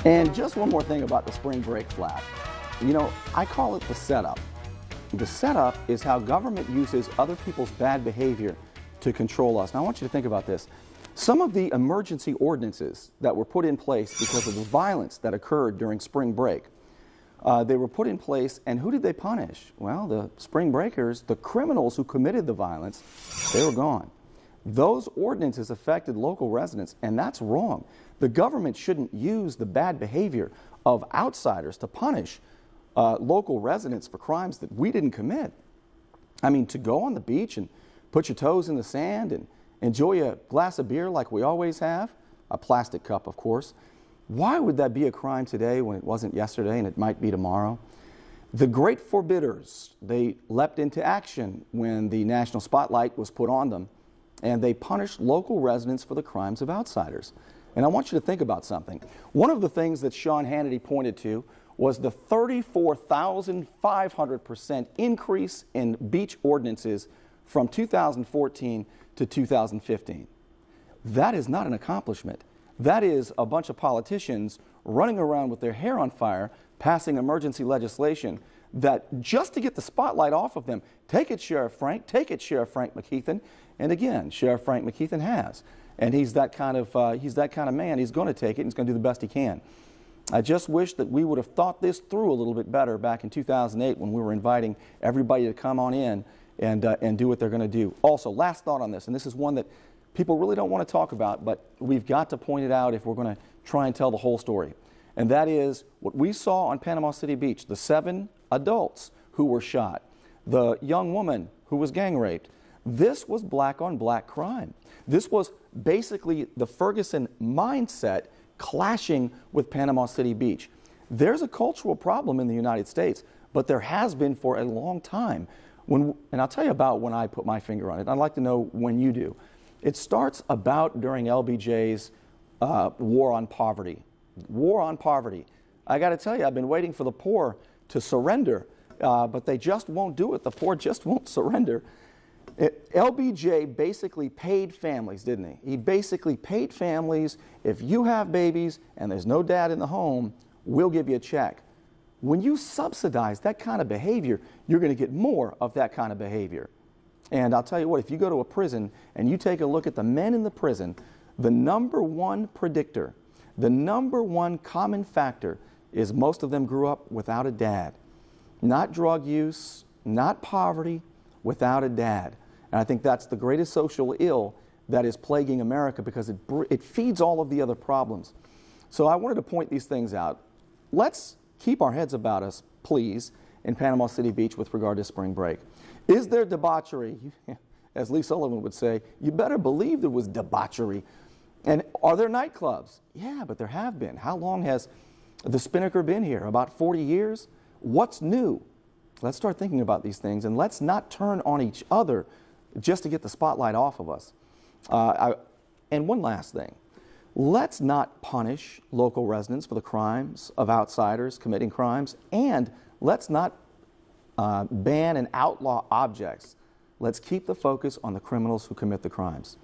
And just one more thing about the spring break flag. You know, I call it the setup. The setup is how government uses other people's bad behavior to control us. Now, I want you to think about this. Some of the emergency ordinances that were put in place because of the violence that occurred during spring break, they were put in place, and who did they punish? Well, the spring breakers, the criminals who committed the violence, they were gone. Those ordinances affected local residents, and that's wrong. The government shouldn't use the bad behavior of outsiders to punish local residents for crimes that we didn't commit. I mean, to go on the beach and put your toes in the sand and enjoy a glass of beer like we always have, a plastic cup, of course. Why would that be a crime today when it wasn't yesterday and it might be tomorrow? The great forbidders, they leapt into action when the national spotlight was put on them, and they punished local residents for the crimes of outsiders. And I want you to think about something. One of the things that Sean Hannity pointed to was the 34,500% increase in beach ordinances from 2014 to 2015. That is not an accomplishment. That is a bunch of politicians running around with their hair on fire, passing emergency legislation that just to get the spotlight off of them. Take it, Sheriff Frank. Take it, Sheriff Frank McKeithen. And again, Sheriff Frank McKeithen has. And he's that kind of man. He's going to take it, and he's going to do the best he can. I just wish that we would have thought this through a little bit better back in 2008 when we were inviting everybody to come on in and do what they're going to do. Also, last thought on this, and this is one that people really don't want to talk about, but we've got to point it out if we're going to try and tell the whole story. And that is what we saw on Panama City Beach, the 7 adults who were shot, the young woman who was gang raped. This was black on black crime. This was basically the Ferguson mindset clashing with Panama City Beach. There's a cultural problem in the United States, but there has been for a long time. And I'll tell you about when I put my finger on it. I'd like to know when you do. It starts about during LBJ's war on poverty. War on poverty. I got to tell you, I've been waiting for the poor to surrender, but they just won't do it. The poor just won't surrender. LBJ basically paid families, didn't he? He basically paid families, if you have babies and there's no dad in the home, we'll give you a check. When you subsidize that kind of behavior, you're going to get more of that kind of behavior. And I'll tell you what, if you go to a prison and you take a look at the men in the prison, the number one predictor, the number one common factor is most of them grew up without a dad. Not drug use, not poverty, without a dad. And I think that's the greatest social ill that is plaguing America because it feeds all of the other problems. So I wanted to point these things out. Let's keep our heads about us, please, in Panama City Beach with regard to spring break. Is there debauchery? As Lee Sullivan would say, you better believe there was debauchery. And are there nightclubs? Yeah, but there have been. How long has the Spinnaker been here? About 40 years? What's new? Let's start thinking about these things, and let's not turn on each other just to get the spotlight off of us. And one last thing. Let's not punish local residents for the crimes of outsiders committing crimes, and let's not ban and outlaw objects. Let's keep the focus on the criminals who commit the crimes.